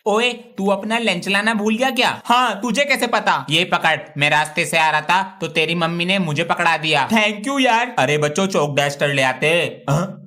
ओए, तू अपना लंच लाना भूल गया क्या? हाँ, तुझे कैसे पता? ये पकड़, मैं रास्ते से आ रहा था तो तेरी मम्मी ने मुझे पकड़ा दिया। थैंक यू यार। अरे बच्चों, चौक डस्टर ले आते।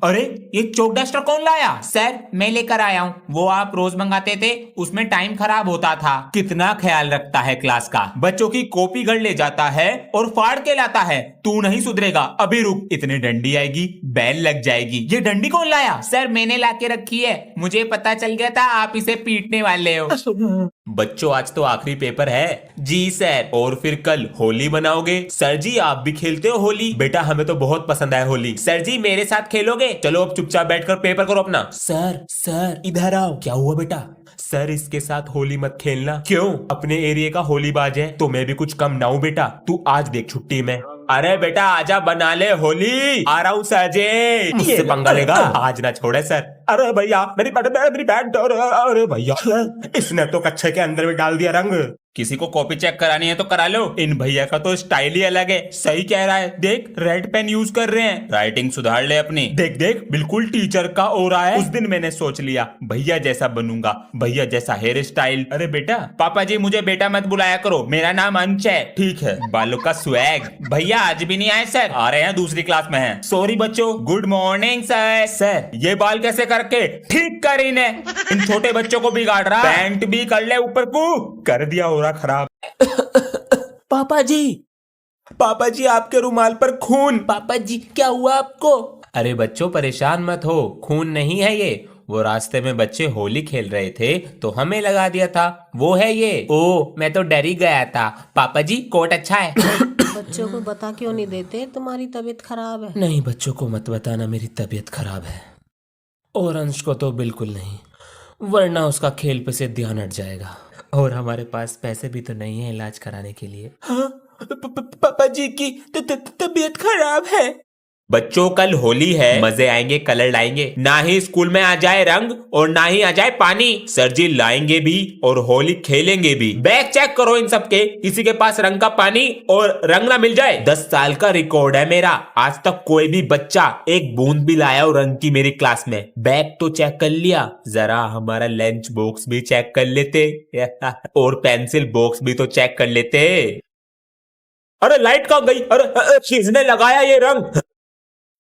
अरे ये चौक डस्टर कौन लाया? सर, मैं लेकर आया हूँ। वो आप रोज मंगाते थे, उसमें टाइम खराब होता था। कितना ख्याल रखता है क्लास का। बच्चों की कॉपी घर ले जाता है और फाड़ के लाता है। तू नहीं सुधरेगा। अभी रुक, इतनी डंडी आएगी, बैल लग जाएगी। ये डंडी कौन लाया? सर, मैंने लाके रखी है। मुझे पता चल गया था आप इसे पीटने वाले हो। बच्चों, आज तो आखिरी पेपर है। जी सर। और फिर कल होली मनाओगे? सर जी, आप भी खेलते हो होली? बेटा, हमें तो बहुत पसंद है होली। सर जी, मेरे साथ खेलोगे? चलो अब चुपचाप बैठकर पेपर करो अपना। सर इधर आओ। क्या हुआ बेटा? सर, इसके साथ होली मत खेलना। क्यों? अपने एरिया का होली बाज है तो मैं भी कुछ कम ना हूं बेटा। तू आज देख छुट्टी में। अरे बेटा आजा, बना ले होली। आ रहा हूँ सर जी। मुझसे पंगा लेगा? आज ना छोड़े सर। अरे भैया, मेरी बैग। अरे भैया, इसने तो कच्छे के अंदर भी डाल दिया रंग। किसी को कॉपी चेक करानी है तो करा लो। इन भैया का तो स्टाइल ही अलग है। सही कह रहा है, देख रेड पेन यूज कर रहे हैं। राइटिंग सुधार ले अपनी। देख देख, बिल्कुल टीचर का ओरा है। उस दिन मैंने सोच लिया भैया जैसा बनूंगा, भैया जैसा हेयर स्टाइल। अरे बेटा, पापा जी मुझे बेटा मत बुलाया करो, मेरा नाम अंश है। ठीक है। बालों का स्वैग। भैया आज भी नहीं आए सर? आ रहे हैं, दूसरी क्लास में हैं। सॉरी बच्चों। Good morning sir. सर, ये बाल कैसे करके ठीक कर इन्हें। इन छोटे बच्चों को बिगाड़ रहा। पैंट भी कर ले ऊपर को। कर दिया ओरा खराब। पापा जी आपके रुमाल पर खून। पापा जी, क्या हुआ आपको? अरे बच्चों, परेशान मत हो, खून नहीं है ये। वो रास्ते में बच्चे होली खेल रहे थे तो हमें लगा दिया था, वो है ये। ओ, मैं तो डर ही गया था। पापा जी, कोट अच्छा है। बच्चों को बता क्यों नहीं देते तुम्हारी तबीयत खराब है? नहीं, बच्चों को मत बताना मेरी तबीयत खराब है। और अंश को तो बिल्कुल नहीं, वरना उसका खेल पे से ध्यान हट जाएगा। और हमारे पास पैसे भी तो नहीं है इलाज कराने के लिए। हाँ, पापा जी की तबीयत खराब है। बच्चों, कल होली है, मजे आएंगे, कलर लाएंगे। ना ही स्कूल में आ जाए रंग और ना ही आ जाए पानी। सर जी लाएंगे भी और होली खेलेंगे भी। बैग चेक करो इन सबके, किसी के पास रंग का पानी और रंग ना मिल जाए। 10 साल का रिकॉर्ड है मेरा, आज तक कोई भी बच्चा एक बूंद भी लाया हो रंग की मेरी क्लास में। बैग तो चेक कर लिया, जरा हमारा लंच बॉक्स भी चेक कर लेते और पेंसिल बॉक्स भी तो चेक कर लेते। अरे लाइट कहाँ गई? अरे किसने लगाया ये रंग?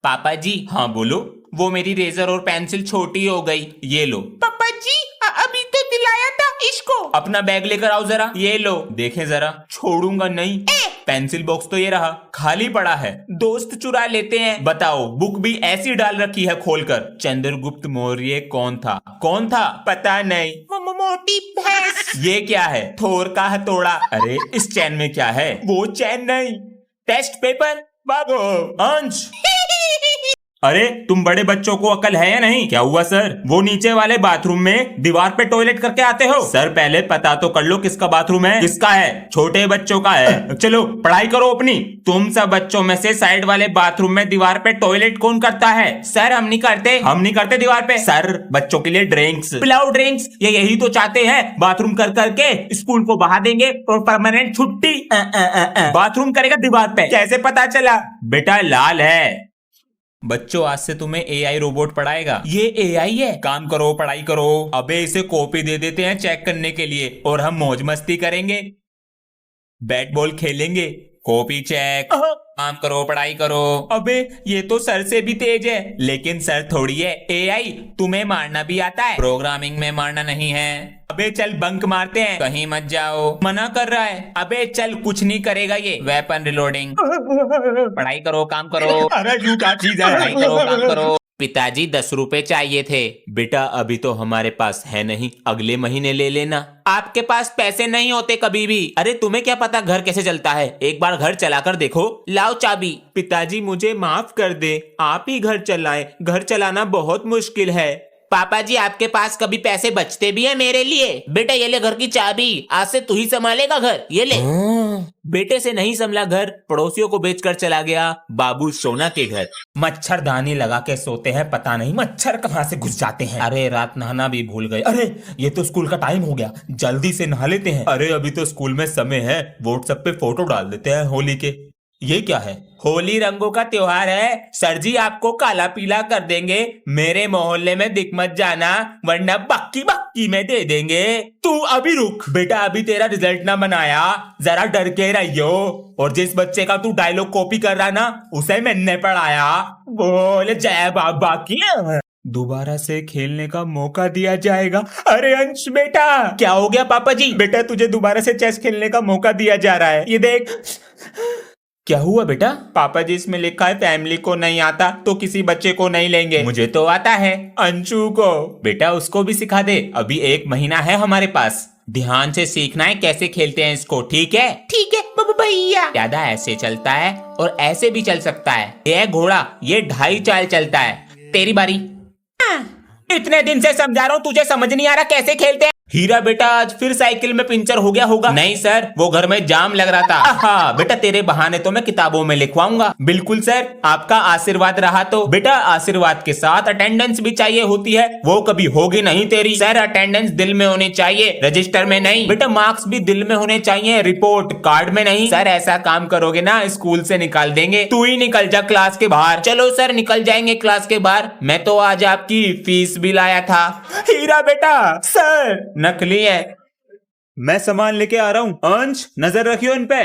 पापा जी। हाँ बोलो। वो मेरी रेजर और पेंसिल छोटी हो गई, ये लो। पापा जी, अभी तो दिलाया था इसको। अपना बैग लेकर आओ जरा, ये लो। देखें जरा, छोड़ूंगा नहीं। पेंसिल बॉक्स तो ये रहा, खाली पड़ा है। दोस्त चुरा लेते हैं। बताओ, बुक भी ऐसी डाल रखी है खोलकर। चंद्रगुप्त मौर्य कौन था? कौन था? पता नहीं। मोटी भैंस। ये क्या है? थोर का हथौड़ा। अरे इस चैन में क्या है? वो चैन नहीं, टेस्ट पेपर। भागो अंश। अरे तुम बड़े बच्चों को अकल है या नहीं? क्या हुआ सर? वो नीचे वाले बाथरूम में दीवार पे टॉयलेट करके आते हो? सर पहले पता तो कर लो किसका बाथरूम है। किसका है? छोटे बच्चों का है। चलो पढ़ाई करो अपनी। तुम सब बच्चों में से साइड वाले बाथरूम में दीवार पे टॉयलेट कौन करता है? सर हम नहीं करते। हम नहीं करते दीवार पे। सर बच्चों के लिए ड्रिंक्स पिलाओ, ड्रिंक्स। ये यही तो चाहते हैं, बाथरूम कर करके स्कूल को बहा देंगे और परमानेंट छुट्टी। बाथरूम करेगा दीवार पे। कैसे पता चला? बेटा लाल है। बच्चों, आज से तुम्हें एआई रोबोट पढ़ाएगा। ये एआई है? काम करो, पढ़ाई करो। अबे इसे कॉपी दे देते हैं चेक करने के लिए और हम मौज मस्ती करेंगे, बैट बॉल खेलेंगे। कॉपी चेक, काम करो, पढ़ाई करो। अबे ये तो सर से भी तेज है। लेकिन सर थोड़ी है। एआई तुम्हें मारना भी आता है, प्रोग्रामिंग में मारना नहीं है। अबे चल बंक मारते हैं, कहीं मत जाओ। मना कर रहा है। अबे चल, कुछ नहीं करेगा ये। Weapon reloading. पढ़ाई करो, काम करो। अरे यू क्या चीज है? पढ़ाई करो, काम करो। पिताजी 10 रुपए चाहिए थे। बेटा अभी तो हमारे पास है नहीं, अगले महीने ले लेना। आपके पास पैसे नहीं होते कभी भी। अरे तुम्हें क्या पता घर कैसे चलता है, एक बार घर चलाकर देखो। लाओ चाबी। पिताजी मुझे माफ कर दे, आप ही घर चलाएं, घर चलाना बहुत मुश्किल है। पापा जी आपके पास कभी पैसे बचते भी हैं मेरे लिए? बेटा ये ले घर की चाबी, आज से तू ही संभालेगा घर, ये ले। बेटे से नहीं संभला घर, पड़ोसियों को बेचकर चला गया बाबू सोना के घर। मच्छरदानी लगा के सोते हैं, पता नहीं मच्छर कहाँ से घुस जाते हैं। अरे रात नहाना भी भूल गए। अरे ये तो स्कूल का टाइम हो गया, जल्दी से नहा लेते हैं। अरे अभी तो स्कूल में समय है, व्हाट्सएप पे फोटो डाल देते हैं होली के। ये क्या है? होली रंगों का त्योहार है। सर जी आपको काला पीला कर देंगे। मेरे मोहल्ले में दिख मत जाना, वरना बक्की बक्की में दे देंगे। तू अभी रुक बेटा, अभी तेरा रिजल्ट ना बनाया, जरा डर के रहियो। और जिस बच्चे का तू डायलॉग कॉपी कर रहा ना, उसे मैंने पढ़ाया। बोल जय बाबा की। दोबारा से खेलने का मौका दिया जाएगा। अरे अंश बेटा, क्या हो गया पापा जी? बेटा तुझे दोबारा से चेस खेलने का मौका दिया जा रहा है, ये देख। क्या हुआ बेटा? पापा जी इसमें लिखा है फैमिली को नहीं आता तो किसी बच्चे को नहीं लेंगे। मुझे तो आता है, अंशु को। बेटा उसको भी सिखा दे, अभी 1 महीना है हमारे पास। ध्यान से सीखना है कैसे खेलते हैं इसको, ठीक है? ठीक है भैया। ज्यादा ऐसे चलता है और ऐसे भी चल सकता है। ये घोड़ा ये 2.5 चाल चलता है। तेरी बारी। इतने दिन से समझा रहा हूँ, तुझे समझ नहीं आ रहा कैसे खेलते हैं? हीरा बेटा आज फिर साइकिल में पंचर हो गया होगा। नहीं सर, वो घर में जाम लग रहा था। हाँ बेटा, तेरे बहाने तो मैं किताबों में लिखवाऊंगा। बिल्कुल सर, आपका आशीर्वाद रहा तो। बेटा आशीर्वाद के साथ अटेंडेंस भी चाहिए होती है, वो कभी होगी नहीं तेरी। सर अटेंडेंस दिल में होनी चाहिए, रजिस्टर में नहीं। बेटा मार्क्स भी दिल में होने चाहिए, रिपोर्ट कार्ड में नहीं। सर ऐसा काम करोगे ना स्कूल से निकाल देंगे। तू ही निकल जा क्लास के बाहर। चलो सर निकल जाएंगे क्लास के बाहर। मैं तो आज आपकी फीस भी लाया था। हीरा बेटा, सर नकली है। मैं सामान लेके आ रहा हूँ। अंश नजर रखियो इन पे।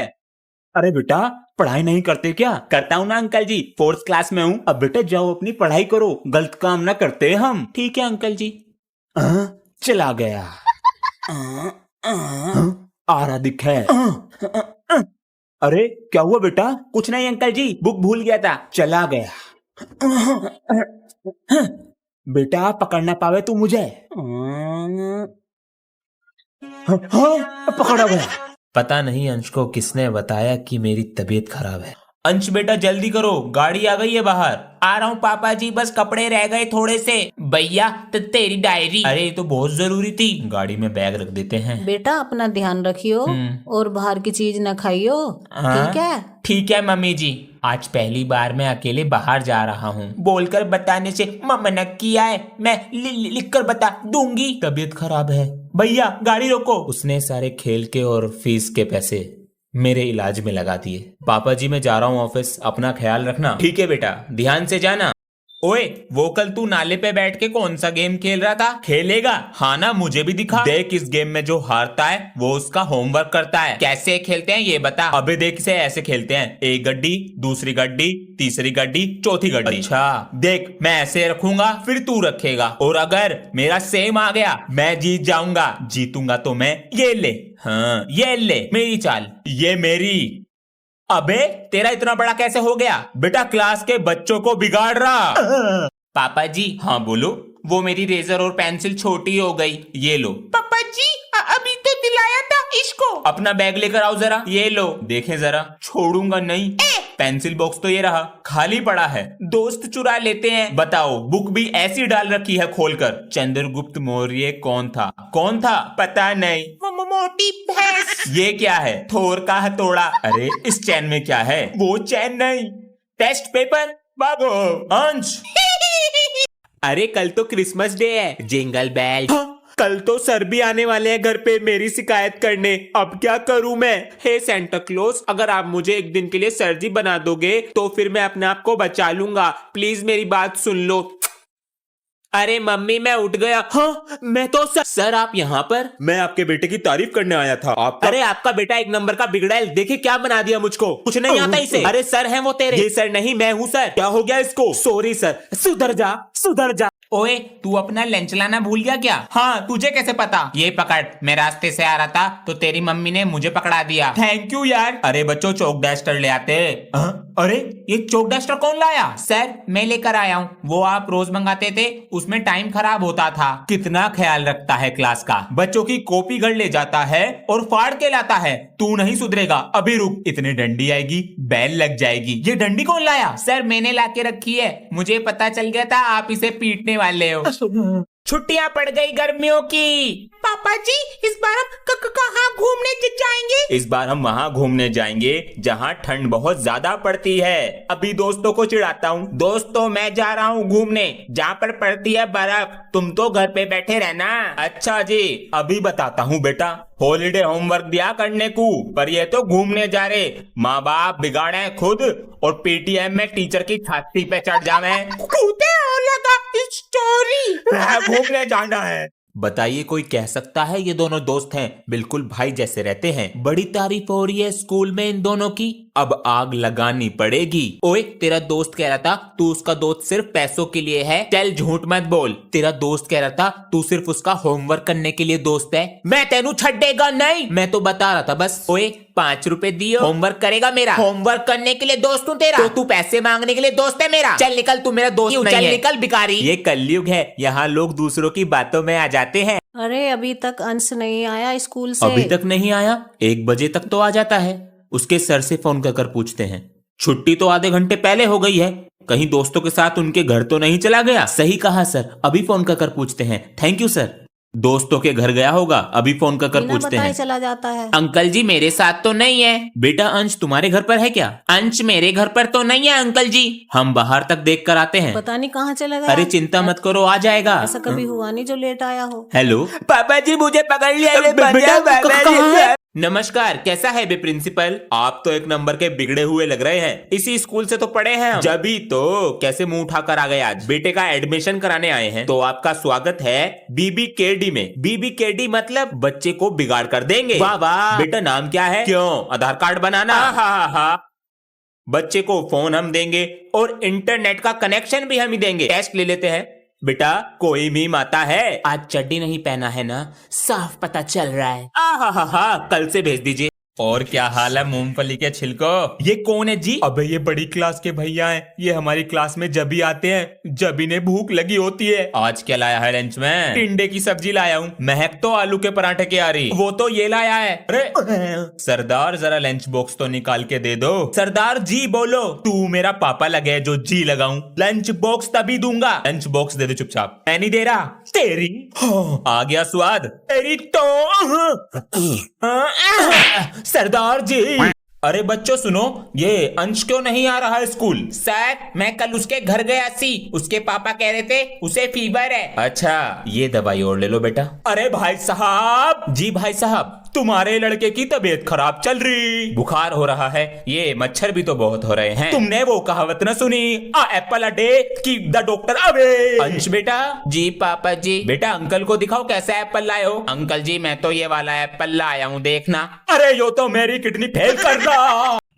अरे बेटा पढ़ाई नहीं करते क्या? करता हूँ ना अंकल जी, 4th क्लास में हूँ। अब बेटा जाओ अपनी पढ़ाई करो, गलत काम ना करते हम। ठीक है अंकल जी। चला गया। आ रहा दिख है। अरे क्या हुआ बेटा? कुछ नहीं अंकल जी, बुक भूल गया था। चला गया। बेटा पकड़ ना पावे तू मुझे। हाँ, पकड़ा गया। पता नहीं अंश को किसने बताया कि मेरी तबीयत खराब है। अंश बेटा जल्दी करो, गाड़ी आ गई है बाहर। आ रहा हूँ पापा जी, बस कपड़े रह गए थोड़े से। भैया तो तेरी डायरी। अरे ये तो बहुत जरूरी थी, गाड़ी में बैग रख देते हैं। बेटा अपना ध्यान रखियो और बाहर की चीज न खाइयो, ठीक है? ठीक है मम्मी जी। आज पहली बार मैं अकेले बाहर जा रहा हूँ। बोलकर बताने से मना किया है, मैं लिख कर बता दूंगी। तबीयत खराब है। भैया गाड़ी रोको। उसने सारे खेल के और फीस के पैसे मेरे इलाज में लगा दिए। पापा जी मैं जा रहा हूँ ऑफिस, अपना ख्याल रखना। ठीक है बेटा, ध्यान से जाना। ओए वो कल तू नाले पे बैठ के कौन सा गेम खेल रहा था? खेलेगा? हाँ ना, मुझे भी दिखा। देख इस गेम में जो हारता है वो उसका होमवर्क करता है। कैसे खेलते हैं ये बता। अबे देख इसे ऐसे खेलते हैं, 1 गड्डी, दूसरी गड्डी, तीसरी गड्डी, चौथी गड्डी। अच्छा देख मैं ऐसे रखूंगा, फिर तू रखेगा, और अगर मेरा सेम आ गया मैं जीत जाऊंगा। जीतूंगा तो मैं ये ले, हाँ ये ले मेरी चाल, ये मेरी। अबे तेरा इतना बड़ा कैसे हो गया? बेटा क्लास के बच्चों को बिगाड़ रहा। पापा जी। हाँ बोलो। वो मेरी रेजर और पेंसिल छोटी हो गई, ये लो। पापा जी अभी तो दिलाया था इसको। अपना बैग लेकर आओ जरा, ये लो। देखें जरा, छोड़ूंगा नहीं। पेंसिल बॉक्स तो ये रहा, खाली पड़ा है। दोस्त चुरा लेते हैं। बताओ बुक भी ऐसी डाल रखी है खोलकर। चंद्रगुप्त मौर्य कौन था? कौन था? पता नहीं। मोटी भैंस। ये क्या है? थोर का हथौड़ा। अरे इस चैन में क्या है? वो चैन नहीं, टेस्ट पेपर। भागो अंश। अरे कल तो क्रिसमस डे है, जिंगल बेल। कल तो सर भी आने वाले हैं घर पे मेरी शिकायत करने। अब क्या करूं मैं? हे सेंटा क्लॉज, अगर आप मुझे एक दिन के लिए सर जी बना दोगे तो फिर मैं अपने आप को बचा लूंगा। प्लीज मेरी बात सुन लो। अरे मम्मी मैं उठ गया। हाँ मैं तो सर आप यहाँ पर? मैं आपके बेटे की तारीफ करने आया था। अरे आपका बेटा 1 नंबर का बिगड़ैल, देखिए क्या बना दिया मुझको। कुछ नहीं आता इसे। अरे सर हैं वो तेरे। ये सर नहीं, मैं हूँ सर। क्या हो गया इसको? Sorry sir. सुधर जा सुधर जा। ओए तू अपना लंच लाना भूल गया क्या? हाँ तुझे कैसे पता? ये पकड़, मैं रास्ते से आ रहा था तो तेरी मम्मी ने मुझे पकड़ा दिया। थैंक यू यार। अरे बच्चों चौक डस्टर ले आते। अरे ये चौक डस्टर कौन लाया? सर मैं लेकर आया हूँ, वो आप रोज मंगाते थे, उसमें टाइम खराब होता था। कितना ख्याल रखता है क्लास का। बच्चों की कॉपी घर ले जाता है और फाड़ के लाता है। तू नहीं सुधरेगा। अभी रुक, इतनी डंडी आएगी, बैल लग जाएगी। ये डंडी कौन लाया? सर मैंने लाके रखी है, मुझे पता चल गया था आप इसे पीटने वाले हो। छुट्टियां पड़ गई गर्मियों की। पापा जी इस बार हम कहाँ घूमने जाएंगे? इस बार हम वहाँ घूमने जाएंगे जहाँ ठंड बहुत ज्यादा पड़ती है। अभी दोस्तों को चिढ़ाता हूँ। दोस्तों मैं जा रहा हूँ घूमने जहाँ पर पड़ती है बर्फ, तुम तो घर पे बैठे रहना। अच्छा जी अभी बताता हूँ बेटा। हॉलीडे होमवर्क दिया करने को, पर ये तो घूमने जा रहे। माँ बाप बिगाड़े खुद और पीटीएम में टीचर की छाती पे चढ़ जावे। स्टोरी घूमने जाना है। बताइए कोई कह सकता है ये दोनों दोस्त हैं, बिल्कुल भाई जैसे रहते हैं। बड़ी तारीफ हो रही है स्कूल में इन दोनों की, अब आग लगानी पड़ेगी। ओए तेरा दोस्त कह रहा था तू उसका दोस्त सिर्फ पैसों के लिए है। चल झूठ मत बोल। तेरा दोस्त कह रहा था तू सिर्फ उसका होमवर्क करने के लिए दोस्त है। मैं तेनू छड्डेगा नहीं, मैं तो बता रहा था बस। ओए 5 रुपए दियो, होमवर्क करेगा मेरा। होमवर्क करने के लिए दोस्त हूँ तेरा, तो तू पैसे मांगने के लिए दोस्त है मेरा। चल निकल, तू मेरा दोस्त नहीं है। चल निकल भिखारी। ये कलयुग है, यहाँ लोग दूसरों की बातों में आ जाते हैं। अरे अभी तक अंश नहीं आया स्कूल से? अभी तक नहीं आया? 1 बजे तक तो आ जाता है। उसके सर से फोन कर पूछते हैं। छुट्टी तो आधे घंटे पहले हो गई है, कहीं दोस्तों के साथ उनके घर तो नहीं चला गया? सही कहा सर, अभी फोन कर पूछते हैं। Thank you sir. दोस्तों के घर गया होगा, अभी फोन कर पूछते हैं। चला जाता है। अंकल जी मेरे साथ तो नहीं है। बेटा अंश तुम्हारे घर पर है क्या? अंश मेरे घर पर तो नहीं है अंकल जी, हम बाहर तक देख कर आते हैं। पता नहीं कहाँ चला गया। अरे चिंता मत करो, आ जाएगा। ऐसा कभी हुआ नहीं जो लेट आया हो। हेलो पापा जी मुझे पकड़ लिया। नमस्कार, कैसा है बे प्रिंसिपल? आप तो एक नंबर के बिगड़े हुए लग रहे हैं। इसी स्कूल से तो पढ़े हैं हम। जभी तो कैसे मुंह उठाकर आ गए आज? बेटे का एडमिशन कराने आए हैं, तो आपका स्वागत है BBKD में। BBKD मतलब बच्चे को बिगाड़ कर देंगे। वाह वाह। बेटा नाम क्या है? क्यों आधार कार्ड बनाना? हाँ। बच्चे को फोन हम देंगे और इंटरनेट का कनेक्शन भी हम ही देंगे। टेस्ट ले लेते हैं। बेटा कोई भी माता है? आज चड्डी नहीं पहना है ना, साफ पता चल रहा है। हा कल से भेज दीजिए। और क्या हाल है मूंगफली के छिलको? ये कौन है जी? अबे ये बड़ी क्लास के भैया हैं, ये हमारी क्लास में जब भी आते हैं जब इन्हें भूख लगी होती है। आज क्या लाया है लंच में? टिंडे की सब्जी लाया हूँ। महक तो आलू के पराठे की आ रही, वो तो ये लाया है। अरे सरदार जरा लंच बॉक्स तो निकाल के दे दो। सरदार जी बोलो। तू मेरा पापा लगे जो जी लगाऊं? लंच बॉक्स तभी दूंगा। लंच बॉक्स दे दो चुपचाप। मैं नहीं दे रहा। तेरी आ गया स्वाद तेरी तो। सरदार जी। अरे बच्चों सुनो, ये अंश क्यों नहीं आ रहा है स्कूल? सर मैं कल उसके घर गया सी, उसके पापा कह रहे थे उसे फीवर है। अच्छा ये दवाई और ले लो बेटा। अरे भाई साहब। जी भाई साहब, तुम्हारे लड़के की तबीयत खराब चल रही, बुखार हो रहा है, ये मच्छर भी तो बहुत हो रहे हैं। तुमने वो कहावत न सुनी, a apple a day keep the doctor away? Ansh बेटा। जी पापा जी। बेटा अंकल को दिखाओ कैसा एप्पल लाए हो। अंकल जी मैं तो ये वाला एप्पल लाया हूँ, देखना। अरे यो तो मेरी किडनी फेल कर रहा।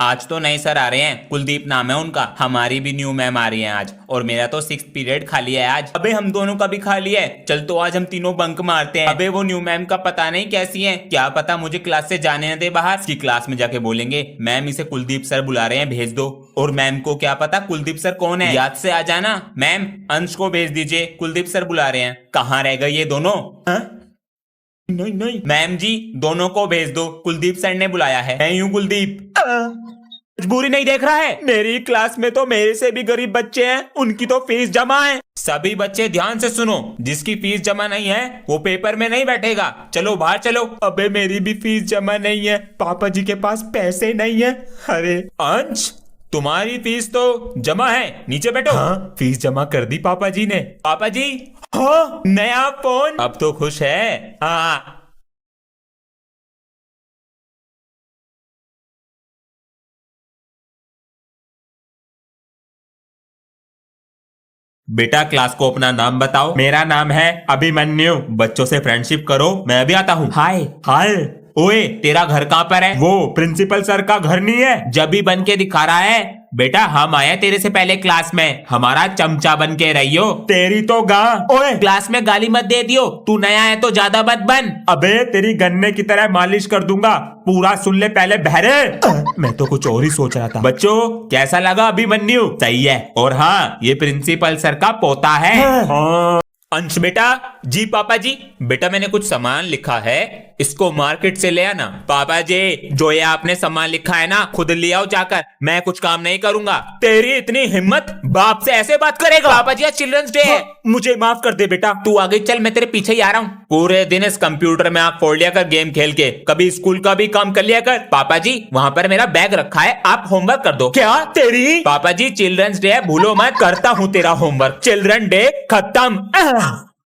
आज तो नए सर आ रहे हैं, कुलदीप नाम है उनका। हमारी भी न्यू मैम आ रही है आज, और मेरा तो 6th पीरियड खाली है आज। अबे हम दोनों का भी खाली है, चल तो आज हम तीनों बंक मारते हैं। अबे वो न्यू मैम का पता नहीं कैसी है, क्या पता मुझे क्लास से जाने न दे बाहर। की क्लास में जाके बोलेंगे मैम इसे कुलदीप सर बुला रहे हैं, भेज दो। और मैम को क्या पता कुलदीप सर कौन है, याद से आ जाना। मैम अंश को भेज दीजिए, कुलदीप सर बुला रहे हैं। कहाँ रह गए ये दोनों? नहीं मैम जी दोनों को भेज दो, कुलदीप सर ने बुलाया है। मैं यूं कुलदीप। मजबूरी नहीं देख रहा है? मेरी क्लास में तो मेरे से भी गरीब बच्चे हैं, उनकी तो फीस जमा है। सभी बच्चे ध्यान से सुनो, जिसकी फीस जमा नहीं है वो पेपर में नहीं बैठेगा। चलो बाहर चलो। अबे मेरी भी फीस जमा नहीं है, पापा जी के पास पैसे नहीं है। अरे अंश तुम्हारी फीस तो जमा है, नीचे बैठो। हाँ फीस जमा कर दी पापा जी ने। पापा जी हाँ नया फोन, अब तो खुश है। हाँ बेटा क्लास को अपना नाम बताओ। मेरा नाम है अभिमन्यु। बच्चों से फ्रेंडशिप करो, मैं भी आता हूँ। हाय हाय। ओए तेरा घर कहाँ पर है? वो प्रिंसिपल सर का घर नहीं है, जब भी बन के दिखा रहा है। बेटा हम आए तेरे से पहले क्लास में, हमारा चमचा बन के रहियो। तेरी तो ओए क्लास में गाली मत दे दियो, तू नया है तो ज्यादा मत बन। अबे तेरी गन्ने की तरह मालिश कर दूंगा, पूरा सुन ले पहले बहरे। मैं तो कुछ और ही सोच रहा था। बच्चों कैसा लगा अभिमन्यु? सही है। और हाँ ये प्रिंसिपल सर का पोता है। हाँ। अंश बेटा। जी पापा जी। बेटा मैंने कुछ सामान लिखा है, इसको मार्केट से ले आना। पापा जी जो ये आपने सामान लिखा है ना खुद ले आओ जाकर, मैं कुछ काम नहीं करूंगा। तेरी इतनी हिम्मत, बाप से ऐसे बात करेगा? पापा जी आज चिल्ड्रंस डे है। मुझे माफ कर दे बेटा। तू आगे चल, मैं तेरे पीछे ही आ रहा हूँ। पूरे दिन इस कंप्यूटर में आप फोड़ लिया कर गेम खेल के, कभी स्कूल का भी काम कर लिया कर। पापा जी वहाँ पर मेरा बैग रखा है, आप होमवर्क कर दो। क्या तेरी? पापा जी चिल्ड्रंस डे है, भूलो मत, करता हूँ तेरा होमवर्क। चिल्ड्रन डे खत्म।